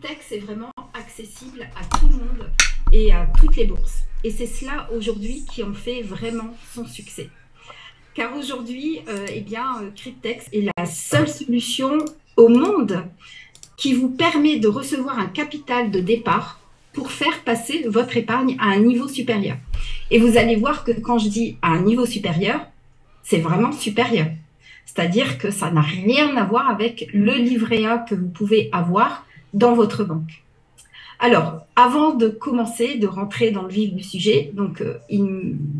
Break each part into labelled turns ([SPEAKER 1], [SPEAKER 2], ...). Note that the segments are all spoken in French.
[SPEAKER 1] Cryptex est vraiment accessible à tout le monde et à toutes les bourses. Et c'est cela aujourd'hui qui en fait vraiment son succès. Car aujourd'hui, Cryptex est la seule solution au monde qui vous permet de recevoir un capital de départ pour faire passer votre épargne à un niveau supérieur. Et vous allez voir que quand je dis à un niveau supérieur, c'est vraiment supérieur. C'est-à-dire que ça n'a rien à voir avec le livret A que vous pouvez avoir dans votre banque. Alors, avant de commencer, de rentrer dans le vif du sujet, donc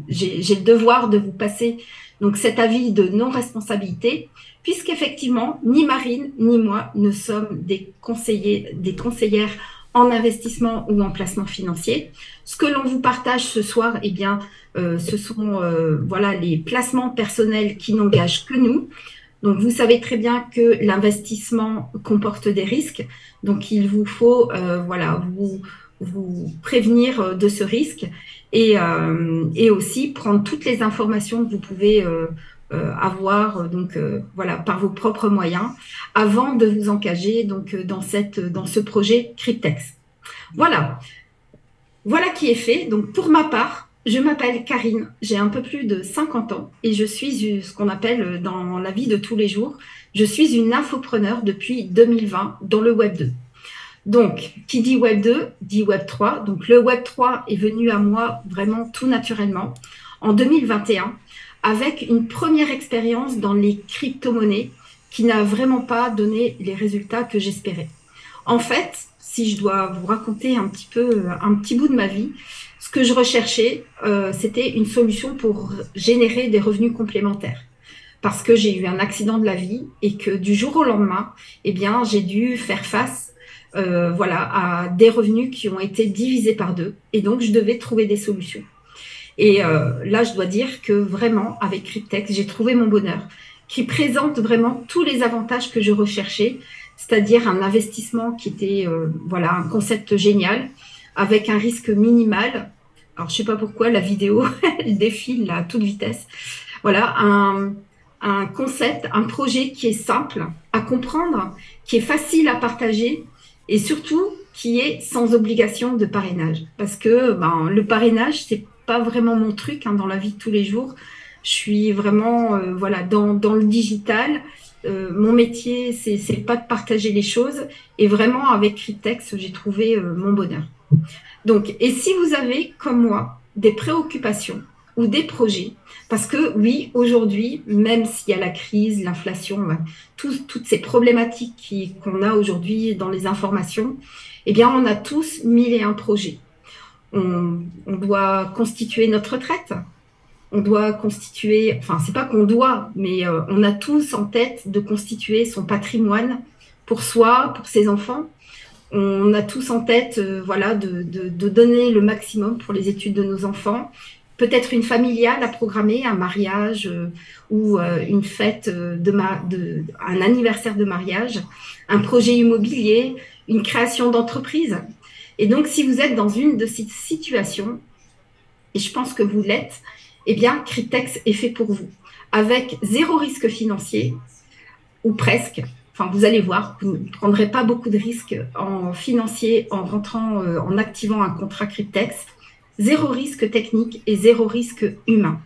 [SPEAKER 1] j'ai le devoir de vous passer donc cet avis de non-responsabilité, puisqu'effectivement, ni Marine ni moi ne sommes des conseillères en investissement ou en placement financier. Ce que l'on vous partage ce soir, ce sont voilà, les placements personnels qui n'engagent que nous. Donc, vous savez très bien que l'investissement comporte des risques. Donc, il vous faut voilà, vous prévenir de ce risque et aussi prendre toutes les informations que vous pouvez avoir voilà, par vos propres moyens avant de vous engager donc, dans ce projet Cryptex. Voilà. Voilà qui est fait. Donc, pour ma part, je m'appelle Karine, j'ai un peu plus de 50 ans et je suis ce qu'on appelle dans la vie de tous les jours, je suis une infopreneur depuis 2020 dans le Web 2. Donc, qui dit Web 2, dit Web 3. Donc, le Web 3 est venu à moi vraiment tout naturellement en 2021 avec une première expérience dans les crypto-monnaies qui n'a vraiment pas donné les résultats que j'espérais. En fait, si je dois vous raconter un petit bout de ma vie, ce que je recherchais, c'était une solution pour générer des revenus complémentaires. Parce que j'ai eu un accident de la vie et que du jour au lendemain, j'ai dû faire face voilà, à des revenus qui ont été divisés par deux. Et donc, je devais trouver des solutions. Et là, je dois dire que vraiment, avec Cryptex, j'ai trouvé mon bonheur, qui présente vraiment tous les avantages que je recherchais, c'est-à-dire un investissement qui était voilà, un concept génial, avec un risque minimal. Alors, je ne sais pas pourquoi la vidéo, elle défile à toute vitesse. Voilà, un concept, un projet qui est simple à comprendre, qui est facile à partager et surtout qui est sans obligation de parrainage. Parce que le parrainage, ce n'est pas vraiment mon truc dans la vie de tous les jours. Je suis vraiment voilà, dans le digital. Mon métier, c'est pas de partager les choses. Et vraiment, avec Cryptex, j'ai trouvé mon bonheur. Donc, et si vous avez, comme moi, des préoccupations ou des projets, parce que oui, aujourd'hui, même s'il y a la crise, l'inflation, toutes ces problématiques qu'on a aujourd'hui dans les informations, on a tous 1001 projets. On doit constituer notre retraite, on doit constituer, enfin, c'est pas qu'on doit, mais on a tous en tête de constituer son patrimoine pour soi, pour ses enfants. On a tous en tête voilà, de donner le maximum pour les études de nos enfants. Peut-être une familiale à programmer, un mariage ou une fête, un anniversaire de mariage, un projet immobilier, une création d'entreprise. Et donc, si vous êtes dans une de ces situations, et je pense que vous l'êtes, Cryptex est fait pour vous, avec zéro risque financier, ou presque. Enfin, vous allez voir, vous ne prendrez pas beaucoup de risques en financier en rentrant, en activant un contrat Cryptex. Zéro risque technique et zéro risque humain.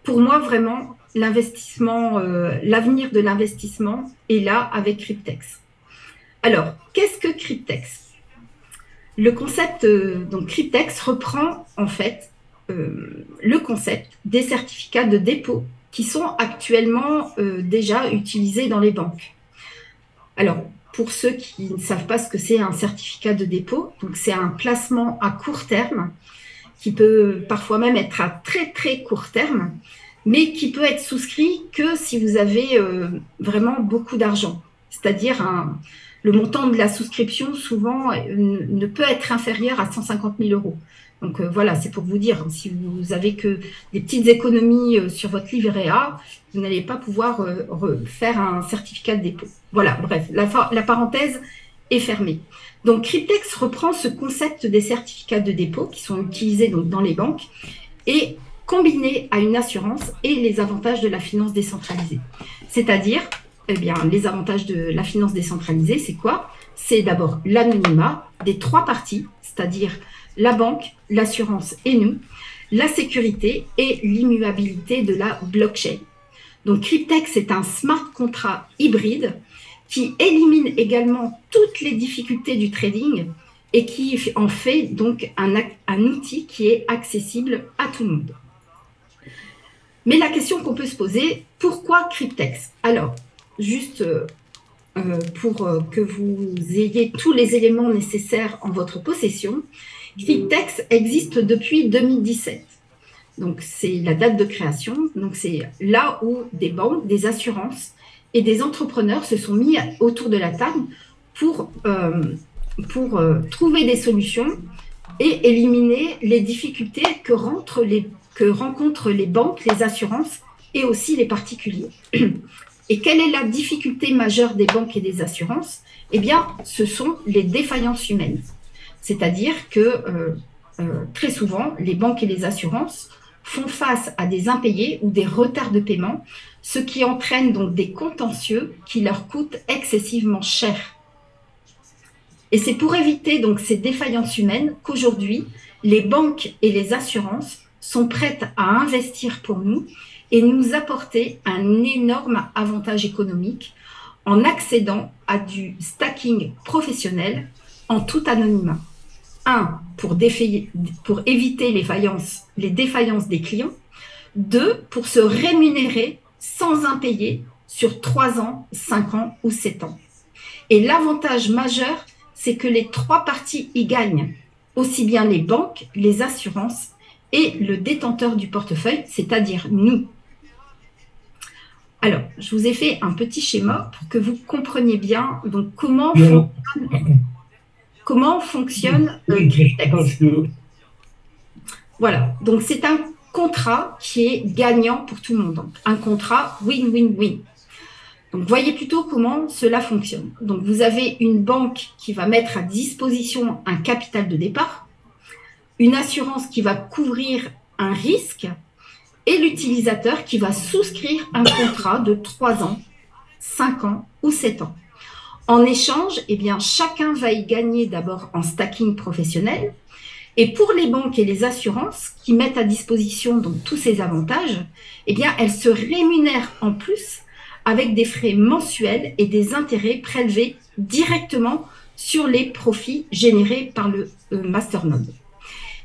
[SPEAKER 1] Pour moi, vraiment, l'investissement, l'avenir de l'investissement est là avec Cryptex. Alors, qu'est-ce que Cryptex? Le concept, donc Cryptex reprend en fait le concept des certificats de dépôt qui sont actuellement déjà utilisés dans les banques. Alors, pour ceux qui ne savent pas ce que c'est un certificat de dépôt, donc c'est un placement à court terme qui peut parfois même être à très très court terme, mais qui peut être souscrit que si vous avez vraiment beaucoup d'argent. C'est-à-dire le montant de la souscription souvent ne peut être inférieur à 150 000 €. Donc voilà, c'est pour vous dire, si vous avez que des petites économies sur votre livret A, vous n'allez pas pouvoir faire un certificat de dépôt. Voilà, bref, la parenthèse est fermée. Donc Cryptex reprend ce concept des certificats de dépôt qui sont utilisés donc, dans les banques et combinés à une assurance et les avantages de la finance décentralisée. C'est-à-dire eh bien, les avantages de la finance décentralisée, c'est quoi? C'est d'abord l'anonymat des trois parties, c'est-à-dire la banque, l'assurance et nous, la sécurité et l'immuabilité de la blockchain. Donc, Cryptex est un smart contract hybride qui élimine également toutes les difficultés du trading et qui en fait donc un outil qui est accessible à tout le monde. Mais la question qu'on peut se poser, pourquoi Cryptex? Alors, juste pour que vous ayez tous les éléments nécessaires en votre possession, Cryptex existe depuis 2017. Donc, c'est la date de création. Donc, c'est là où des banques, des assurances et des entrepreneurs se sont mis autour de la table pour trouver des solutions et éliminer les difficultés que rencontrent les banques, les assurances et aussi les particuliers. Et quelle est la difficulté majeure des banques et des assurances? Eh bien, ce sont les défaillances humaines. C'est-à-dire que très souvent, les banques et les assurances font face à des impayés ou des retards de paiement, ce qui entraîne donc des contentieux qui leur coûtent excessivement cher. Et c'est pour éviter donc ces défaillances humaines qu'aujourd'hui, les banques et les assurances sont prêtes à investir pour nous et nous apporter un énorme avantage économique en accédant à du stacking professionnel en tout anonymat. 1, pour éviter les défaillances des clients. 2, pour se rémunérer sans impayé sur 3 ans, 5 ans ou 7 ans. Et l'avantage majeur, c'est que les trois parties y gagnent, aussi bien les banques, les assurances et le détenteur du portefeuille, c'est-à-dire nous. Alors, je vous ai fait un petit schéma pour que vous compreniez bien donc, comment fonctionne Cryptex. Voilà, donc c'est un contrat qui est gagnant pour tout le monde, un contrat win-win-win. Donc, voyez plutôt comment cela fonctionne. Donc, vous avez une banque qui va mettre à disposition un capital de départ, une assurance qui va couvrir un risque et l'utilisateur qui va souscrire un contrat de 3 ans, 5 ans ou 7 ans. En échange, eh bien, chacun va y gagner d'abord en stacking professionnel. Et pour les banques et les assurances qui mettent à disposition donc, tous ces avantages, eh bien, elles se rémunèrent en plus avec des frais mensuels et des intérêts prélevés directement sur les profits générés par le masternode.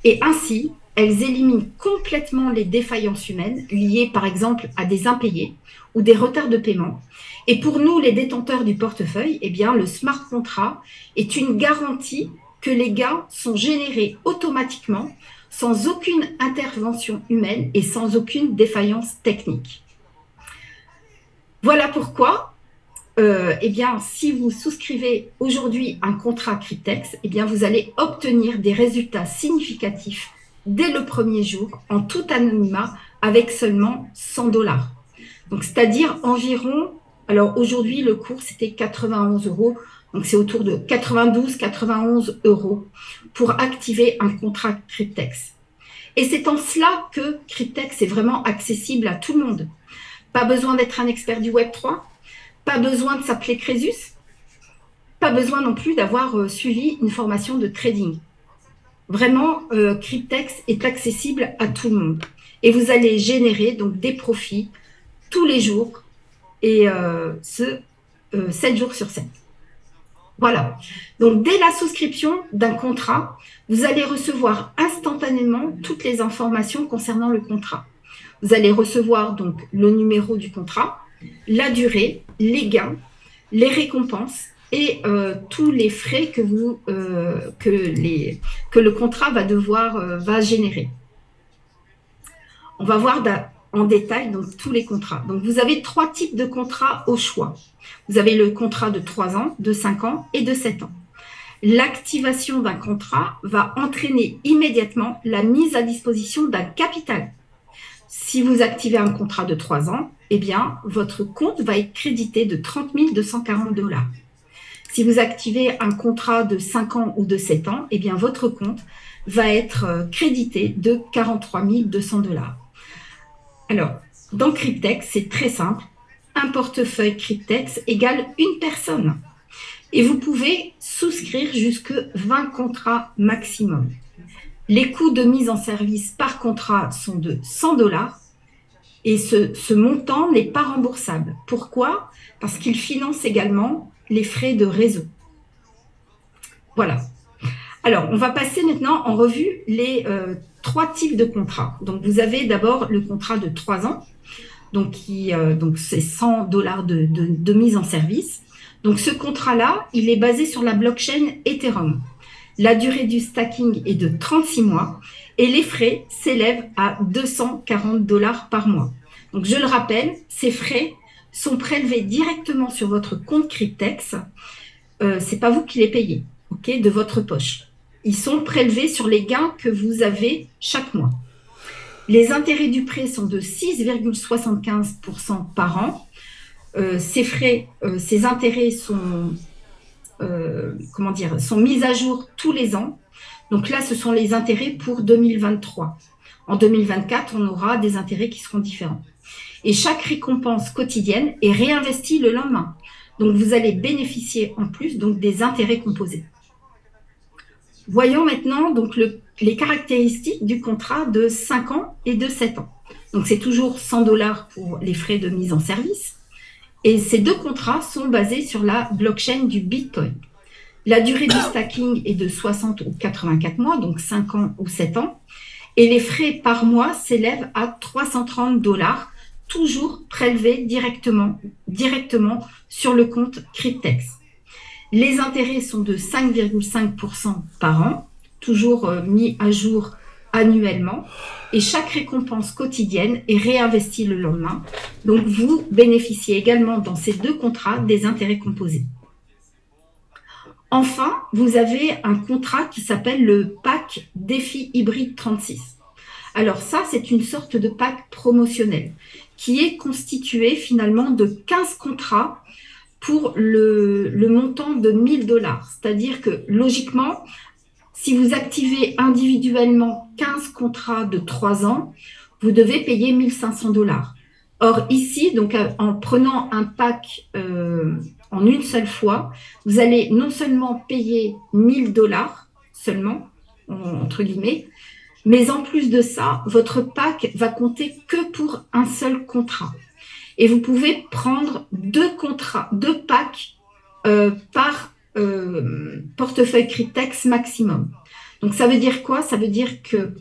[SPEAKER 1] Et ainsi, elles éliminent complètement les défaillances humaines liées par exemple à des impayés ou des retards de paiement. Et pour nous, les détenteurs du portefeuille, eh bien, le smart contract est une garantie que les gains sont générés automatiquement sans aucune intervention humaine et sans aucune défaillance technique. Voilà pourquoi, eh bien, si vous souscrivez aujourd'hui un contrat Cryptex, eh bien, vous allez obtenir des résultats significatifs dès le premier jour, en tout anonymat, avec seulement 100 $. Donc, c'est-à-dire environ, alors aujourd'hui, le cours, c'était 91 €, donc c'est autour de 92-91 € pour activer un contrat Cryptex. Et c'est en cela que Cryptex est vraiment accessible à tout le monde. Pas besoin d'être un expert du Web3, pas besoin de s'appeler Crésus, pas besoin non plus d'avoir suivi une formation de trading. Vraiment, Cryptex est accessible à tout le monde. Et vous allez générer donc des profits tous les jours et 7 jours sur 7. Voilà. Donc, dès la souscription d'un contrat, vous allez recevoir instantanément toutes les informations concernant le contrat. Vous allez recevoir donc le numéro du contrat, la durée, les gains, les récompenses et tous les frais que le contrat va générer. On va voir en détail donc, tous les contrats. Donc, vous avez 3 types de contrats au choix. Vous avez le contrat de 3 ans, de 5 ans et de 7 ans. L'activation d'un contrat va entraîner immédiatement la mise à disposition d'un capital. Si vous activez un contrat de 3 ans, eh bien, votre compte va être crédité de 30 240 $. Si vous activez un contrat de 5 ans ou de 7 ans, eh bien, votre compte va être crédité de 43 200 $. Alors, dans Cryptex, c'est très simple. un portefeuille Cryptex égale une personne. Et vous pouvez souscrire jusque 20 contrats maximum. Les coûts de mise en service par contrat sont de 100 $ et ce montant n'est pas remboursable. Pourquoi? Parce qu'il finance également les frais de réseau. Voilà. Alors, on va passer maintenant en revue les 3 types de contrats. Donc, vous avez d'abord le contrat de 3 ans, donc c'est 100 $ de mise en service. Donc, ce contrat-là, il est basé sur la blockchain Ethereum. La durée du stacking est de 36 mois et les frais s'élèvent à 240 $ par mois. Donc, je le rappelle, ces frais sont prélevés directement sur votre compte Cryptex. Ce n'est pas vous qui les payez, okay, de votre poche. Ils sont prélevés sur les gains que vous avez chaque mois. Les intérêts du prêt sont de 6,75% par an. Ces intérêts sont mis à jour tous les ans. Donc là, ce sont les intérêts pour 2023. En 2024, on aura des intérêts qui seront différents. Et chaque récompense quotidienne est réinvestie le lendemain. Donc, vous allez bénéficier en plus donc, des intérêts composés. Voyons maintenant donc, les caractéristiques du contrat de 5 ans et de 7 ans. Donc, c'est toujours 100 $ pour les frais de mise en service. Et ces 2 contrats sont basés sur la blockchain du Bitcoin. La durée du stacking est de 60 ou 84 mois, donc 5 ans ou 7 ans. Et les frais par mois s'élèvent à 330 $, toujours prélevés directement sur le compte Cryptex. Les intérêts sont de 5,5% par an, toujours mis à jour annuellement. Et chaque récompense quotidienne est réinvestie le lendemain. Donc, vous bénéficiez également dans ces 2 contrats des intérêts composés. Enfin, vous avez un contrat qui s'appelle le pack Défi Hybride 36. Alors ça, c'est une sorte de pack promotionnel qui est constitué finalement de 15 contrats pour le montant de 1 000 $. C'est-à-dire que logiquement, si vous activez individuellement 15 contrats de 3 ans, vous devez payer 1 500 $. Or ici, donc en prenant un pack en une seule fois, vous allez non seulement payer 1 000 $ seulement, entre guillemets, mais en plus de ça, votre pack va compter que pour un seul contrat. Et vous pouvez prendre 2 packs par portefeuille Cryptex maximum. Donc, ça veut dire quoi? Ça veut dire que,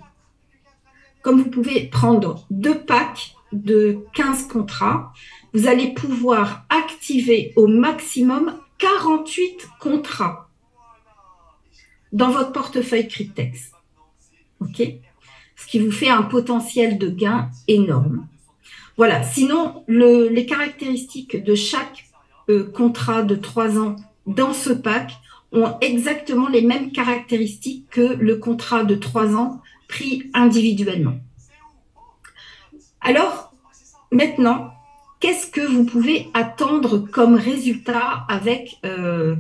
[SPEAKER 1] comme vous pouvez prendre 2 packs de 15 contrats, vous allez pouvoir activer au maximum 48 contrats dans votre portefeuille Cryptex. OK? Ce qui vous fait un potentiel de gain énorme. Voilà. Sinon, les caractéristiques de chaque contrat de 3 ans dans ce pack ont exactement les mêmes caractéristiques que le contrat de 3 ans pris individuellement. Alors, maintenant, qu'est-ce que vous pouvez attendre comme résultat avec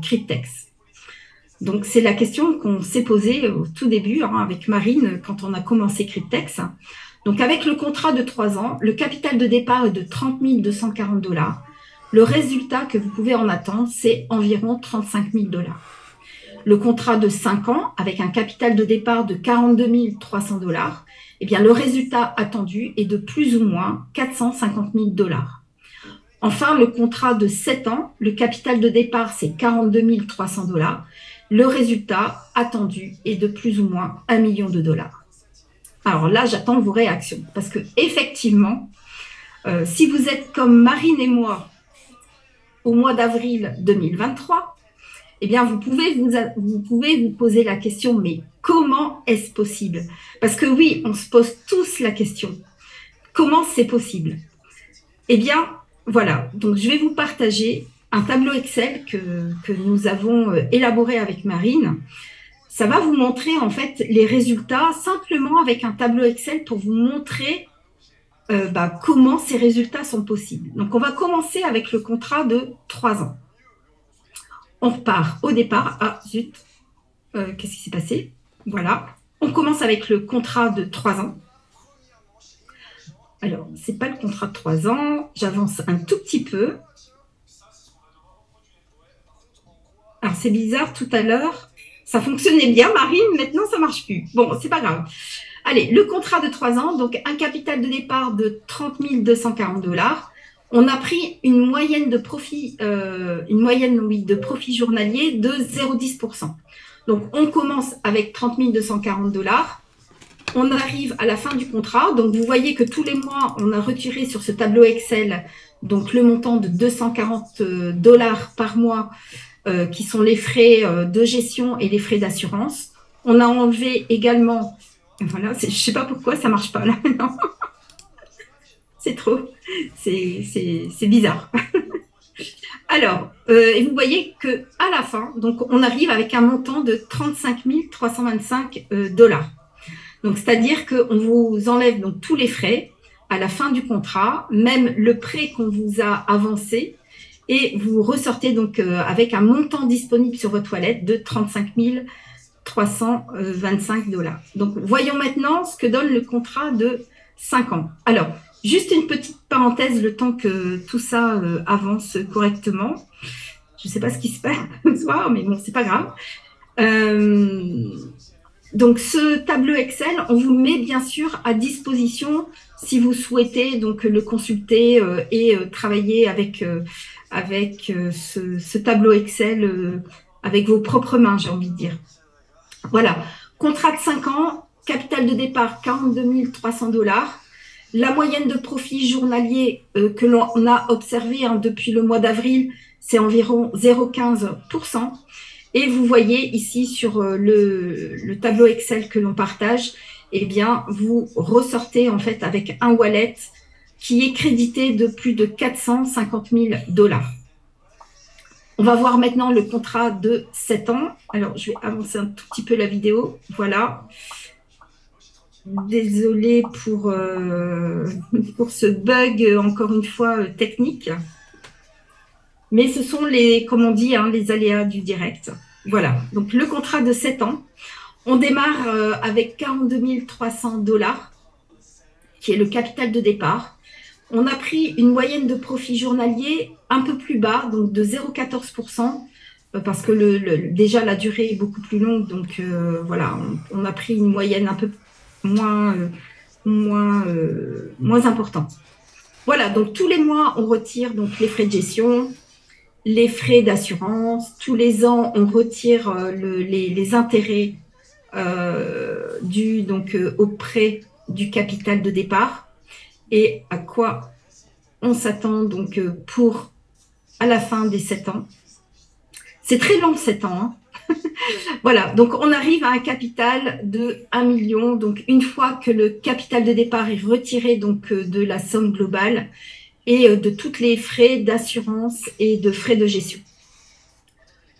[SPEAKER 1] Cryptex? Donc, c'est la question qu'on s'est posée au tout début avec Marine quand on a commencé Cryptex. Donc, avec le contrat de 3 ans, le capital de départ est de 30 240 $. Le résultat que vous pouvez en attendre, c'est environ 35 000 $. Le contrat de 5 ans, avec un capital de départ de 42 300 $, eh bien, le résultat attendu est de plus ou moins 450 000 $. Enfin, le contrat de 7 ans, le capital de départ, c'est 42 300 $. Le résultat attendu est de plus ou moins 1 million de $. Alors là, j'attends vos réactions parce que effectivement, si vous êtes comme Marine et moi au mois d'avril 2023, eh bien, vous pouvez vous poser la question, mais comment est-ce possible? Parce que oui, on se pose tous la question. Comment c'est possible? Eh bien, voilà. Donc, je vais vous partager un tableau Excel que nous avons élaboré avec Marine. Ça va vous montrer en fait les résultats simplement avec un tableau Excel pour vous montrer comment ces résultats sont possibles. Donc, on va commencer avec le contrat de 3 ans. On repart au départ. Ah, zut, qu'est-ce qui s'est passé? Voilà. On commence avec le contrat de 3 ans. Alors, ce n'est pas le contrat de 3 ans. J'avance un tout petit peu. Alors, c'est bizarre, tout à l'heure, ça fonctionnait bien, Marine. Maintenant, ça ne marche plus. Bon, c'est pas grave. Allez, le contrat de 3 ans, donc un capital de départ de 30 240 $. On a pris une moyenne de profit, oui, de profit journalier de 0,10%. Donc, on commence avec 30 240 $. On arrive à la fin du contrat. Donc, vous voyez que tous les mois, on a retiré sur ce tableau Excel donc le montant de 240 $ par mois, qui sont les frais de gestion et les frais d'assurance. On a enlevé également, voilà, je ne sais pas pourquoi ça ne marche pas là maintenant. C'est trop, c'est bizarre. Alors, et vous voyez qu'à la fin, donc, on arrive avec un montant de 35 325 $. Donc, c'est-à-dire qu'on vous enlève donc tous les frais à la fin du contrat, même le prêt qu'on vous a avancé, et vous ressortez donc avec un montant disponible sur votre wallet de 35 325 $. Donc, voyons maintenant ce que donne le contrat de 5 ans. Alors, juste une petite parenthèse, le temps que tout ça avance correctement. Je ne sais pas ce qui se passe ce soir, mais bon, c'est pas grave. Donc, ce tableau Excel, on vous le met bien sûr à disposition si vous souhaitez donc le consulter et travailler avec ce tableau Excel avec vos propres mains, j'ai envie de dire. Voilà, contrat de 5 ans, capital de départ 42 300 $. La moyenne de profit journalier que l'on a observé depuis le mois d'avril, c'est environ 0,15%. Et vous voyez ici sur le tableau Excel que l'on partage, eh bien, vous ressortez en fait avec un wallet qui est crédité de plus de 450 000 $. On va voir maintenant le contrat de 7 ans. Alors, je vais avancer un tout petit peu la vidéo. Voilà. Désolée pour ce bug, encore une fois, technique. Mais ce sont les, comme on dit, les aléas du direct. Voilà, donc le contrat de 7 ans. On démarre avec 42 300 $, qui est le capital de départ. On a pris une moyenne de profit journalier un peu plus bas, donc de 0,14%, parce que déjà la durée est beaucoup plus longue. Donc voilà, on a pris une moyenne un peu moins importante. Voilà, donc tous les mois, on retire donc les frais de gestion, les frais d'assurance. Tous les ans, on retire les intérêts dus donc au prêt du capital de départ, et à quoi on s'attend donc pour à la fin des 7 ans. C'est très long, 7 ans. Hein. Voilà, donc on arrive à un capital de 1 million. Donc une fois que le capital de départ est retiré donc de la somme globale et de tous les frais d'assurance et de frais de gestion.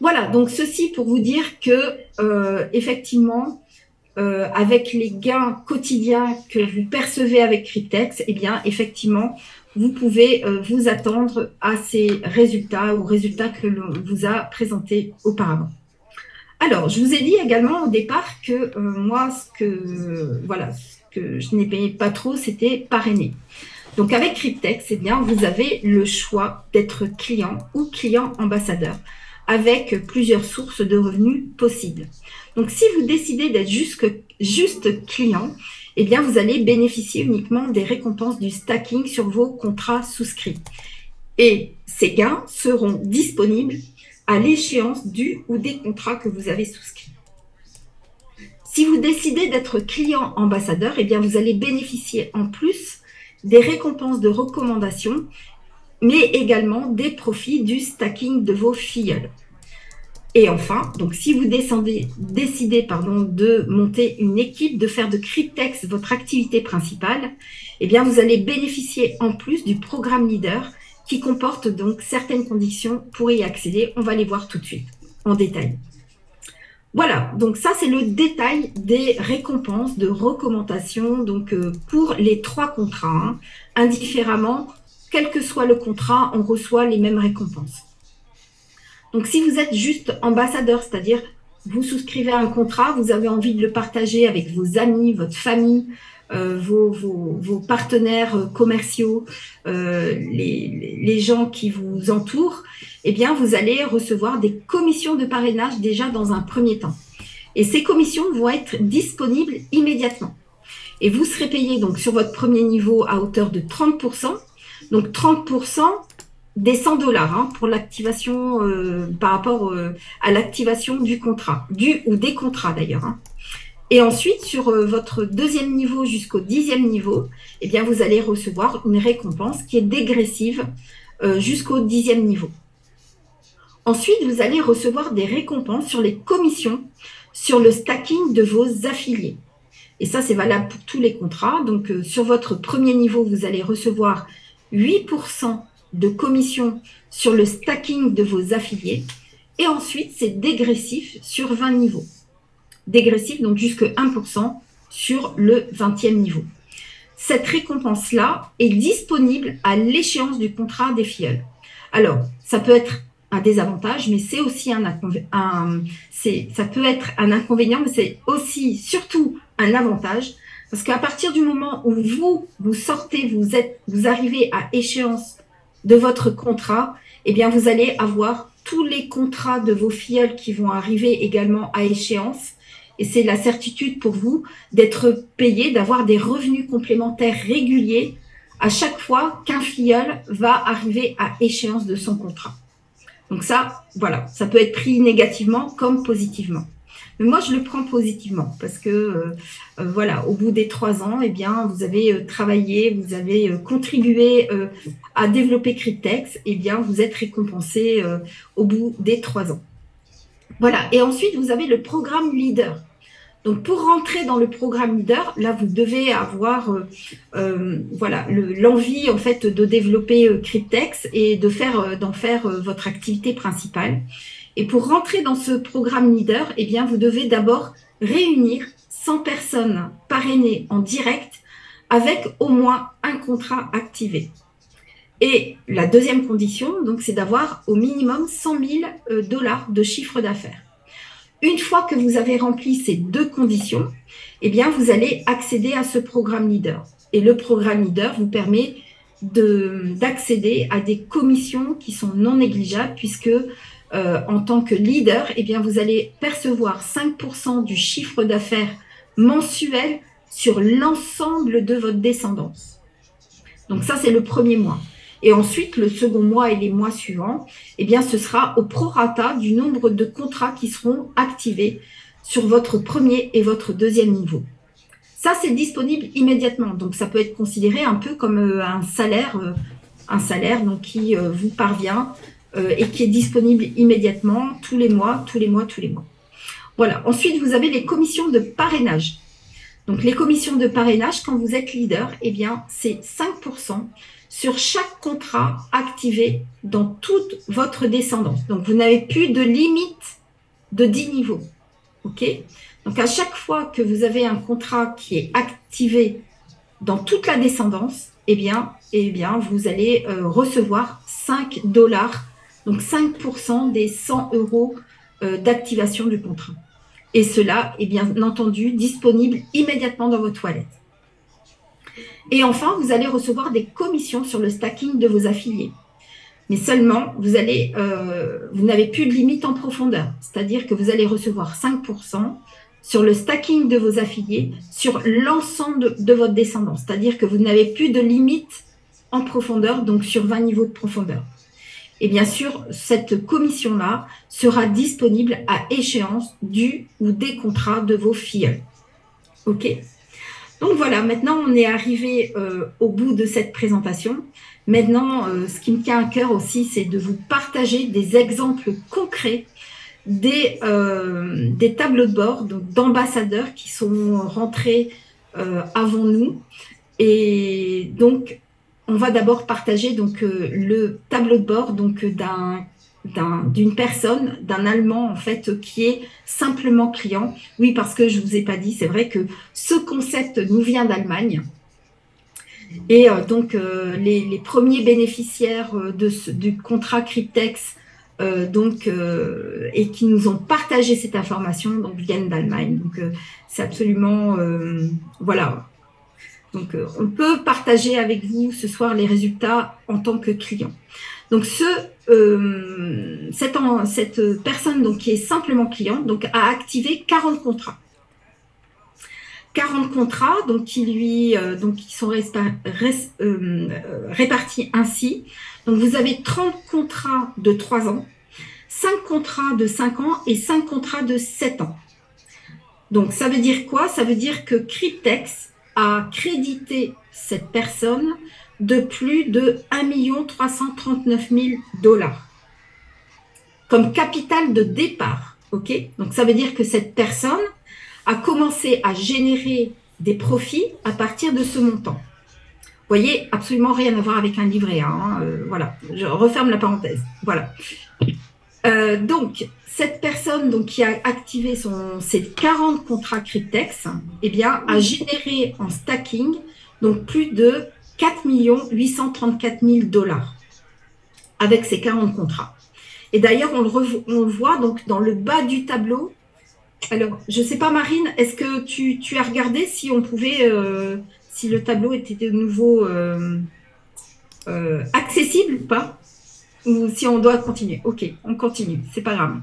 [SPEAKER 1] Voilà, donc ceci pour vous dire que effectivement, avec les gains quotidiens que vous percevez avec Cryptex, eh bien effectivement, vous pouvez vous attendre à ces résultats, aux résultats que l'on vous a présentés auparavant. Alors, je vous ai dit également au départ que moi, ce que je n'aimais pas trop, c'était parrainer. Donc, avec Cryptex, eh bien, vous avez le choix d'être client ou client ambassadeur avec plusieurs sources de revenus possibles. Donc, si vous décidez d'être juste client, eh bien, vous allez bénéficier uniquement des récompenses du stacking sur vos contrats souscrits. Et ces gains seront disponibles à l'échéance du ou des contrats que vous avez souscrits. Si vous décidez d'être client ambassadeur, eh bien, vous allez bénéficier en plus des récompenses de recommandation, mais également des profits du stacking de vos filleuls. Et enfin, donc si vous décidez de monter une équipe, de faire de Cryptex votre activité principale, eh bien, vous allez bénéficier en plus du programme Leader qui comporte donc certaines conditions pour y accéder. On va les voir tout de suite en détail. Voilà, donc ça c'est le détail des récompenses de recommandation donc pour les 3 contrats. Hein. Indifféremment, quel que soit le contrat, on reçoit les mêmes récompenses. Donc si vous êtes juste ambassadeur, c'est-à-dire vous souscrivez à un contrat, vous avez envie de le partager avec vos amis, votre famille, vos partenaires commerciaux, les gens qui vous entourent, eh bien, vous allez recevoir des commissions de parrainage déjà dans un premier temps. Et ces commissions vont être disponibles immédiatement. Et vous serez payé donc sur votre premier niveau à hauteur de 30%. Donc 30% des 100 $ pour l'activation par rapport à l'activation du contrat, ou des contrats d'ailleurs. Et ensuite, sur votre deuxième niveau jusqu'au 10e niveau, eh bien, vous allez recevoir une récompense qui est dégressive jusqu'au 10e niveau. Ensuite, vous allez recevoir des récompenses sur les commissions, sur le stacking de vos affiliés. Et ça, c'est valable pour tous les contrats. Donc, sur votre premier niveau, vous allez recevoir 8% de commission sur le stacking de vos affiliés. Et ensuite, c'est dégressif sur 20 niveaux. Dégressif, donc jusque 1% sur le 20e niveau. Cette récompense-là est disponible à l'échéance du contrat des filleuls. Alors, ça peut être un désavantage, mais c'est aussi ça peut être un inconvénient, mais c'est aussi, surtout, un avantage, parce qu'à partir du moment où vous sortez, vous arrivez à échéance de votre contrat, eh bien, vous allez avoir tous les contrats de vos filleuls qui vont arriver également à échéance. Et c'est la certitude pour vous d'être payé, d'avoir des revenus complémentaires réguliers à chaque fois qu'un filleul va arriver à échéance de son contrat. Donc ça, voilà, ça peut être pris négativement comme positivement. Mais moi, je le prends positivement parce que, voilà, au bout des 3 ans, eh bien, vous avez travaillé, vous avez contribué à développer Cryptex, eh bien, vous êtes récompensé au bout des 3 ans. Voilà, et ensuite, vous avez le programme Leader. Donc, pour rentrer dans le programme Leader, là, vous devez avoir voilà, l'envie, en fait, de développer Cryptex et d'en faire votre activité principale. Et pour rentrer dans ce programme Leader, eh bien, vous devez d'abord réunir 100 personnes parrainées en direct avec au moins un contrat activé. Et la deuxième condition, donc, c'est d'avoir au minimum 100 000 $ de chiffre d'affaires. Une fois que vous avez rempli ces 2 conditions, eh bien, vous allez accéder à ce programme Leader. Et le programme Leader vous permet d'accéder à des commissions qui sont non négligeables puisque en tant que leader, eh bien, vous allez percevoir 5% du chiffre d'affaires mensuel sur l'ensemble de votre descendance. Donc ça, c'est le premier mois. Et ensuite, le second mois et les mois suivants, eh bien, ce sera au prorata du nombre de contrats qui seront activés sur votre premier et votre deuxième niveau. Ça, c'est disponible immédiatement. Donc, ça peut être considéré un peu comme un salaire donc, qui vous parvient et qui est disponible immédiatement tous les mois. Voilà. Ensuite, vous avez les commissions de parrainage. Donc, les commissions de parrainage, quand vous êtes leader, eh bien, c'est 5% sur chaque contrat activé dans toute votre descendance. Donc, vous n'avez plus de limite de 10 niveaux. OK? Donc, à chaque fois que vous avez un contrat qui est activé dans toute la descendance, eh bien vous allez recevoir 5 $, donc 5% des 100 € d'activation du contrat. Et cela est bien entendu disponible immédiatement dans votre wallet. Et enfin, vous allez recevoir des commissions sur le stacking de vos affiliés. Mais seulement, vous n'avez plus de limite en profondeur. C'est-à-dire que vous allez recevoir 5% sur le stacking de vos affiliés sur l'ensemble de votre descendance. C'est-à-dire que vous n'avez plus de limite en profondeur, donc sur 20 niveaux de profondeur. Et bien sûr, cette commission-là sera disponible à échéance du ou des contrats de vos filleuls. OK ? Donc voilà, maintenant on est arrivé au bout de cette présentation. Maintenant, ce qui me tient à cœur aussi, c'est de vous partager des exemples concrets des tableaux de bord d'ambassadeurs qui sont rentrés avant nous. Et donc, on va d'abord partager donc, le tableau de bord d'une personne, d'un Allemand en fait, qui est simplement client. Oui, parce que je ne vous ai pas dit, c'est vrai que ce concept nous vient d'Allemagne. Et donc, les premiers bénéficiaires du contrat Cryptex et qui nous ont partagé cette information donc, viennent d'Allemagne. Donc, c'est absolument... voilà. Donc, on peut partager avec vous ce soir les résultats en tant que client. Donc, cette personne donc, qui est simplement client donc, a activé 40 contrats. 40 contrats donc, qui sont répartis ainsi. Donc, vous avez 30 contrats de 3 ans, 5 contrats de 5 ans et 5 contrats de 7 ans. Donc, ça veut dire quoi? Ça veut dire que Cryptex a crédité cette personne de plus de 1 339 000 $ comme capital de départ. Ok, donc, ça veut dire que cette personne a commencé à générer des profits à partir de ce montant. Vous voyez, absolument rien à voir avec un livret A. Hein, voilà, je referme la parenthèse. Voilà. Donc, cette personne donc, qui a activé ses 40 contrats Cryptex, eh bien, a généré en stacking donc, plus de 4 834 000 $ avec ces 40 contrats. Et d'ailleurs, on le voit donc, dans le bas du tableau. Alors, je ne sais pas, Marine, est-ce que tu as regardé si on pouvait, si le tableau était de nouveau accessible ou pas? Ou si on doit continuer? Ok, on continue, c'est pas grave.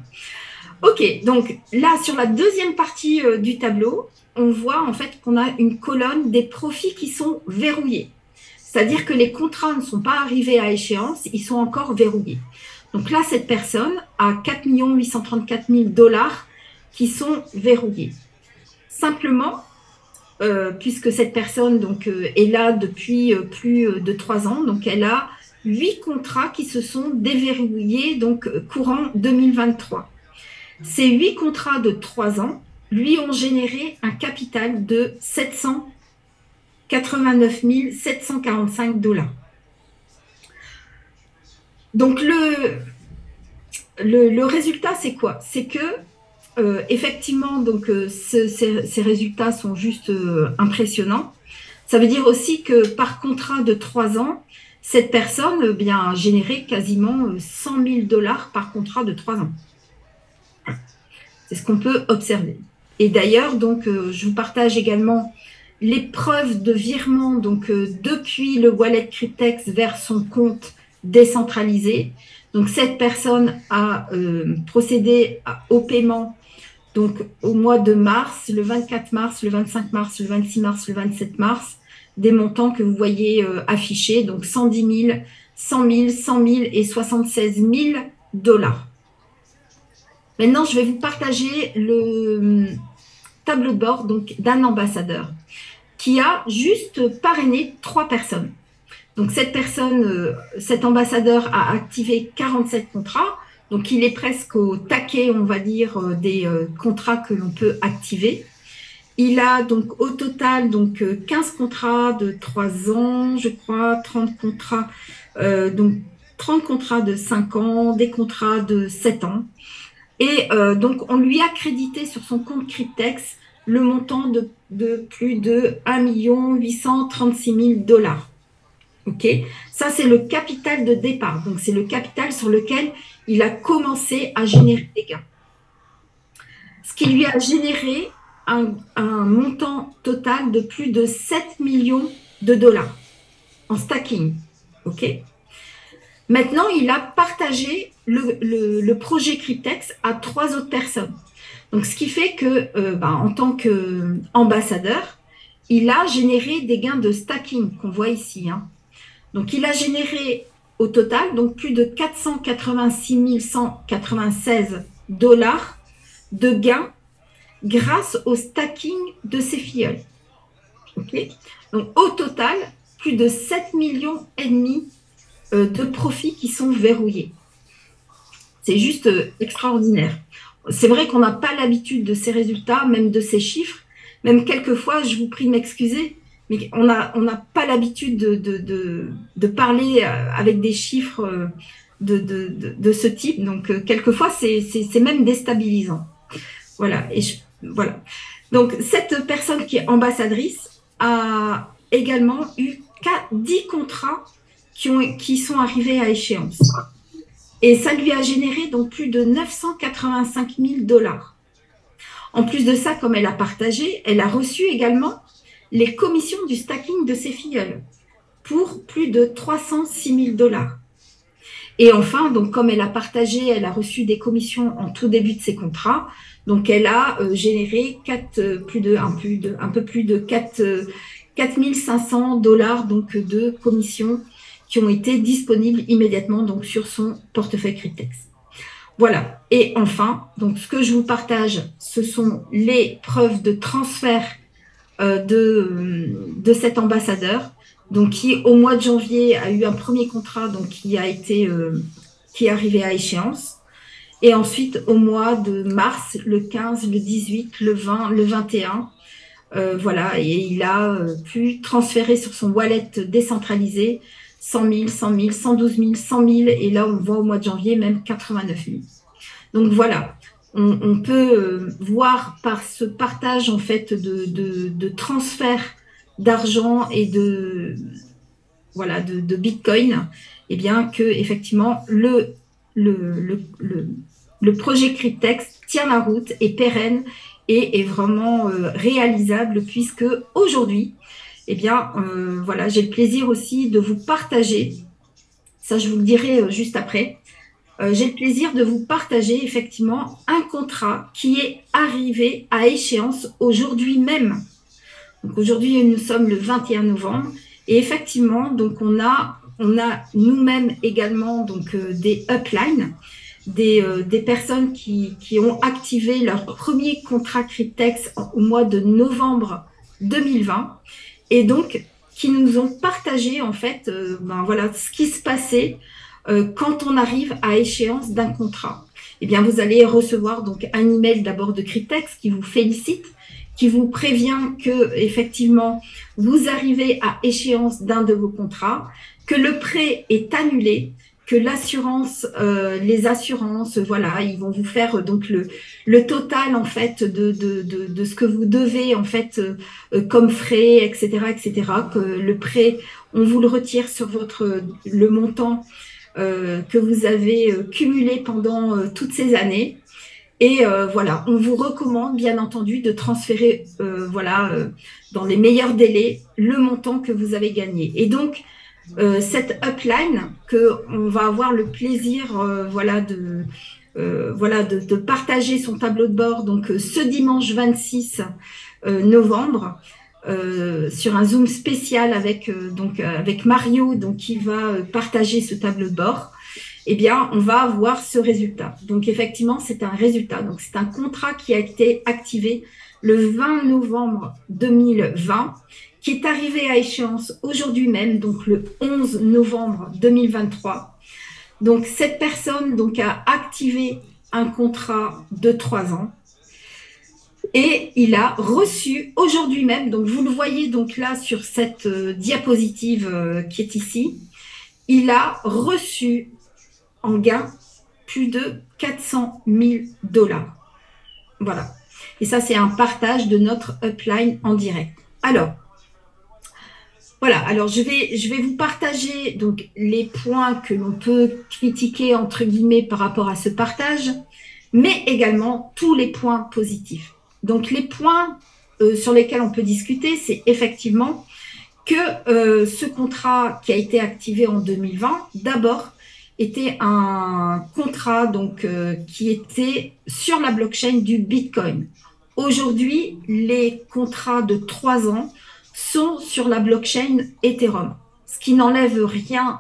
[SPEAKER 1] Ok, donc là, sur la deuxième partie du tableau, on voit en fait qu'on a une colonne des profits qui sont verrouillés. C'est-à-dire que les contrats ne sont pas arrivés à échéance, ils sont encore verrouillés. Donc là, cette personne a 4 834 000 $ qui sont verrouillés. Simplement, puisque cette personne donc, est là depuis plus de 3 ans, donc elle a 8 contrats qui se sont déverrouillés donc, courant 2023. Ces 8 contrats de 3 ans, lui, ont généré un capital de 789 745 $. Donc, le résultat, c'est quoi? C'est que effectivement, donc, ces résultats sont juste impressionnants. Ça veut dire aussi que par contrat de 3 ans, cette personne a généré quasiment 100 000 $ par contrat de 3 ans. C'est ce qu'on peut observer. Et d'ailleurs, donc, je vous partage également les preuves de virement donc, depuis le wallet Cryptex vers son compte décentralisé. Donc, cette personne a procédé au paiement donc, au mois de mars, le 24 mars, le 25 mars, le 26 mars, le 27 mars, des montants que vous voyez affichés, donc 110 000, 100 000, 100 000 et 76 000 $. Maintenant, je vais vous partager le tableau de bord d'un ambassadeur qui a juste parrainé 3 personnes. Donc, cet ambassadeur a activé 47 contrats. Donc, il est presque au taquet, on va dire, des contrats que l'on peut activer. Il a donc au total donc, 15 contrats de 3 ans, je crois, 30 contrats, donc 30 contrats de 5 ans, des contrats de 7 ans. Et donc, on lui a crédité sur son compte Cryptex le montant de plus de 1 836 000 $. Ok, ça, c'est le capital de départ. Donc, c'est le capital sur lequel il a commencé à générer des gains. Ce qui lui a généré un montant total de plus de 7 millions de $ en stacking. Ok. Maintenant, il a partagé le projet Cryptex à 3 autres personnes. Donc, ce qui fait que, en tant qu'ambassadeur, il a généré des gains de stacking qu'on voit ici. Hein. Donc, il a généré au total donc, plus de 486 196 $ de gains grâce au stacking de ses filleuls. Okay. Donc, au total, plus de 7,5 millions de profits qui sont verrouillés. C'est juste extraordinaire. C'est vrai qu'on n'a pas l'habitude de ces résultats, même de ces chiffres. Même quelquefois, je vous prie de m'excuser, mais on n'a pas l'habitude de parler avec des chiffres de ce type. Donc, quelquefois, c'est même déstabilisant. Voilà. Voilà. Donc, cette personne qui est ambassadrice a également eu 10 contrats qui sont arrivés à échéance. Et ça lui a généré donc plus de 985 000 $. En plus de ça, comme elle a partagé, elle a reçu également les commissions du stacking de ses filleuls pour plus de 306 000 $. Et enfin, donc, comme elle a partagé, elle a reçu des commissions en tout début de ses contrats, donc elle a généré un peu plus de 4 500 $ donc, de commissions qui ont été disponibles immédiatement donc, sur son portefeuille Cryptex. Voilà. Et enfin, donc, ce que je vous partage, ce sont les preuves de transfert de cet ambassadeur, donc, qui, au mois de janvier, a eu un premier contrat donc, qui est arrivé à échéance. Et ensuite, au mois de mars, le 15, le 18, le 20, le 21, voilà, et il a pu transférer sur son wallet décentralisé 100 000, 100 000, 112 000, 100 000, et là, on voit au mois de janvier même 89 000. Donc voilà, on peut voir par ce partage en fait de transfert d'argent et de Bitcoin, eh bien que effectivement le projet Cryptex tient la route, est pérenne et est vraiment réalisable, puisque aujourd'hui, eh bien voilà, j'ai le plaisir aussi de vous partager, ça je vous le dirai juste après, j'ai le plaisir de vous partager effectivement un contrat qui est arrivé à échéance aujourd'hui même. Donc aujourd'hui, nous sommes le 21 novembre et effectivement, donc on a nous-mêmes également donc des uplines, des personnes qui ont activé leur premier contrat Cryptex au mois de novembre 2020 et donc qui nous ont partagé en fait voilà ce qui se passait quand on arrive à échéance d'un contrat. Eh bien, vous allez recevoir donc un email d'abord de Cryptex qui vous félicite, qui vous prévient que effectivement vous arrivez à échéance d'un de vos contrats, que le prêt est annulé, que l'assurance, les assurances, voilà, ils vont vous faire donc le total en fait de ce que vous devez en fait comme frais, etc., etc. Que le prêt, on vous le retire sur le montant que vous avez cumulé pendant toutes ces années. Et voilà, on vous recommande bien entendu de transférer dans les meilleurs délais le montant que vous avez gagné. Et donc, cette upline qu'on va avoir le plaisir de partager son tableau de bord donc ce dimanche 26 novembre sur un Zoom spécial avec Mario donc, qui va partager ce tableau de bord. Eh bien, on va avoir ce résultat. Donc, effectivement, c'est un résultat. Donc, c'est un contrat qui a été activé le 20 novembre 2020, qui est arrivé à échéance aujourd'hui même, donc le 11 novembre 2023. Donc, cette personne donc, a activé un contrat de 3 ans et il a reçu aujourd'hui même, donc vous le voyez donc là sur cette diapositive qui est ici, il a reçu en gain plus de 400 000 $. Voilà. Et ça, c'est un partage de notre upline en direct. Alors, voilà. Alors, je vais vous partager donc les points que l'on peut critiquer, entre guillemets, par rapport à ce partage, mais également tous les points positifs. Donc, les points sur lesquels on peut discuter, c'est effectivement que ce contrat qui a été activé en 2020, d'abord, était un contrat donc qui était sur la blockchain du Bitcoin. Aujourd'hui, les contrats de 3 ans sont sur la blockchain Ethereum, ce qui n'enlève rien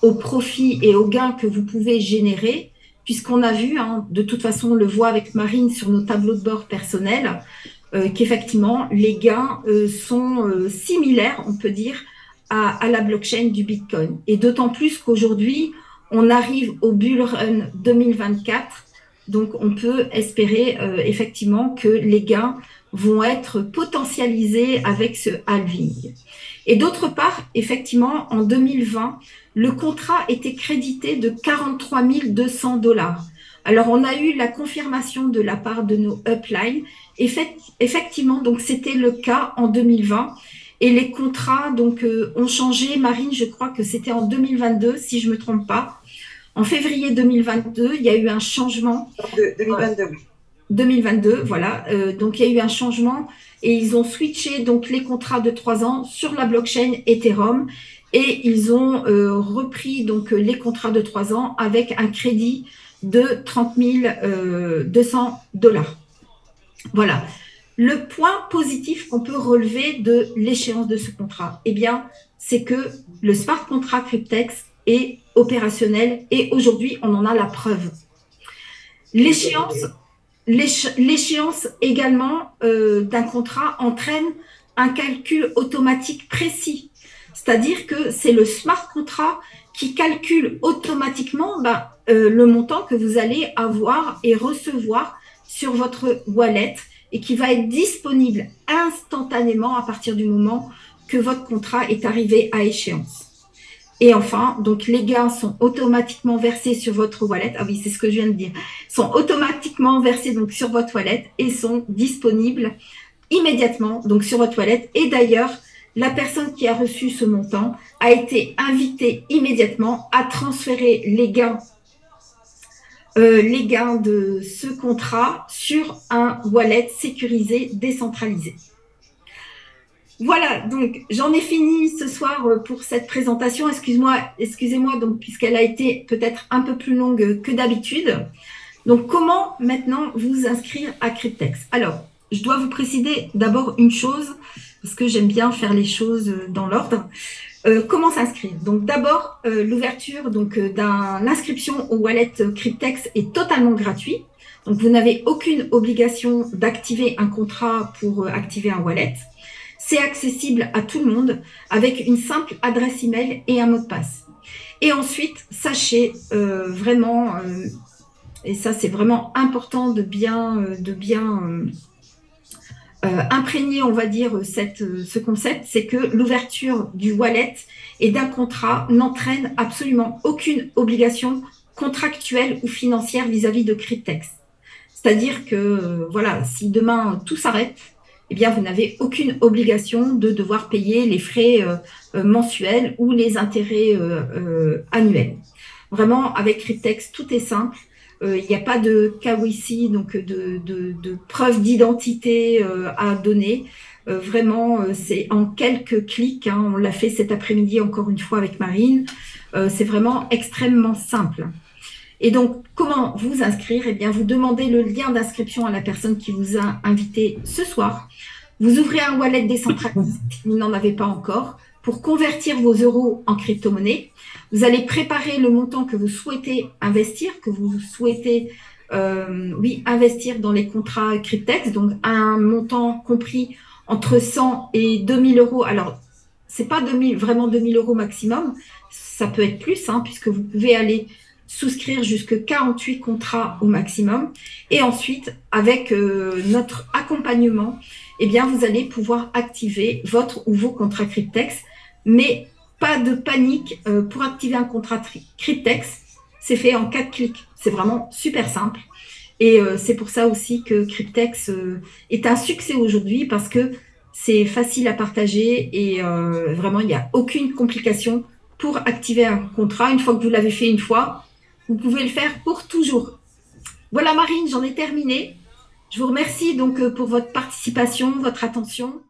[SPEAKER 1] au profit et aux gains que vous pouvez générer, puisqu'on a vu, de toute façon, on le voit avec Marine sur nos tableaux de bord personnels, qu'effectivement, les gains sont similaires, on peut dire, à la blockchain du Bitcoin. Et d'autant plus qu'aujourd'hui, on arrive au bull run 2024, donc on peut espérer effectivement que les gains vont être potentialisés avec ce halving. Et d'autre part, effectivement, en 2020, le contrat était crédité de 43 200 $. Alors, on a eu la confirmation de la part de nos uplines. Effectivement, donc c'était le cas en 2020. Et les contrats donc ont changé. Marine, je crois que c'était en 2022, si je ne me trompe pas. En février 2022, il y a eu un changement.
[SPEAKER 2] 2022, oui.
[SPEAKER 1] 2022, voilà. Donc, il y a eu un changement et ils ont switché donc les contrats de 3 ans sur la blockchain Ethereum et ils ont repris donc les contrats de 3 ans avec un crédit de 30 200 $. Voilà. Le point positif qu'on peut relever de l'échéance de ce contrat, eh bien, c'est que le smart contract Cryptex est opérationnel et aujourd'hui, on en a la preuve. L'échéance également d'un contrat entraîne un calcul automatique précis. C'est-à-dire que c'est le smart contract qui calcule automatiquement le montant que vous allez avoir et recevoir sur votre wallet et qui va être disponible instantanément à partir du moment que votre contrat est arrivé à échéance. Et enfin, donc les gains sont automatiquement versés sur votre wallet. Ah oui, c'est ce que je viens de dire. Sont automatiquement versés donc sur votre wallet et sont disponibles immédiatement donc sur votre wallet. Et d'ailleurs, la personne qui a reçu ce montant a été invitée immédiatement à transférer les gains de ce contrat sur un wallet sécurisé, décentralisé. Voilà, donc j'en ai fini ce soir pour cette présentation. Excusez-moi, donc puisqu'elle a été peut-être un peu plus longue que d'habitude. Donc, comment maintenant vous inscrire à Cryptex? Alors, je dois vous préciser d'abord une chose, parce que j'aime bien faire les choses dans l'ordre. Comment s'inscrire? Donc, d'abord, l'ouverture d'une inscription au wallet Cryptex est totalement gratuite. Donc, vous n'avez aucune obligation d'activer un contrat pour activer un wallet. C'est accessible à tout le monde avec une simple adresse email et un mot de passe. Et ensuite, sachez vraiment, et ça c'est vraiment important de bien imprégner, on va dire, ce concept, c'est que l'ouverture du wallet et d'un contrat n'entraîne absolument aucune obligation contractuelle ou financière vis-à-vis de Cryptex. C'est-à-dire que, voilà, si demain tout s'arrête, eh bien, vous n'avez aucune obligation de devoir payer les frais mensuels ou les intérêts annuels. Vraiment, avec Cryptex, tout est simple. Il n'y a pas de KYC, donc de preuve d'identité à donner. Vraiment, c'est en quelques clics. Hein, on l'a fait cet après-midi encore une fois avec Marine. C'est vraiment extrêmement simple. Et donc, comment vous inscrire? Eh bien, vous demandez le lien d'inscription à la personne qui vous a invité ce soir. Vous ouvrez un wallet décentralisé si vous n'en avez pas encore pour convertir vos euros en crypto-monnaie. Vous allez préparer le montant que vous souhaitez investir, investir dans les contrats Cryptex, donc un montant compris entre 100 et 2000 euros. Alors, c'est pas vraiment 2000 euros maximum, ça peut être plus, hein, puisque vous pouvez aller souscrire jusque 48 contrats au maximum. Et ensuite, avec notre accompagnement, eh bien, vous allez pouvoir activer votre ou vos contrats Cryptex. Mais pas de panique, pour activer un contrat Cryptex, c'est fait en 4 clics. C'est vraiment super simple. Et c'est pour ça aussi que Cryptex est un succès aujourd'hui parce que c'est facile à partager et vraiment, il n'y a aucune complication pour activer un contrat. Une fois que vous l'avez fait une fois, vous pouvez le faire pour toujours. Voilà Marine, j'en ai terminé. Je vous remercie donc pour votre participation, votre attention.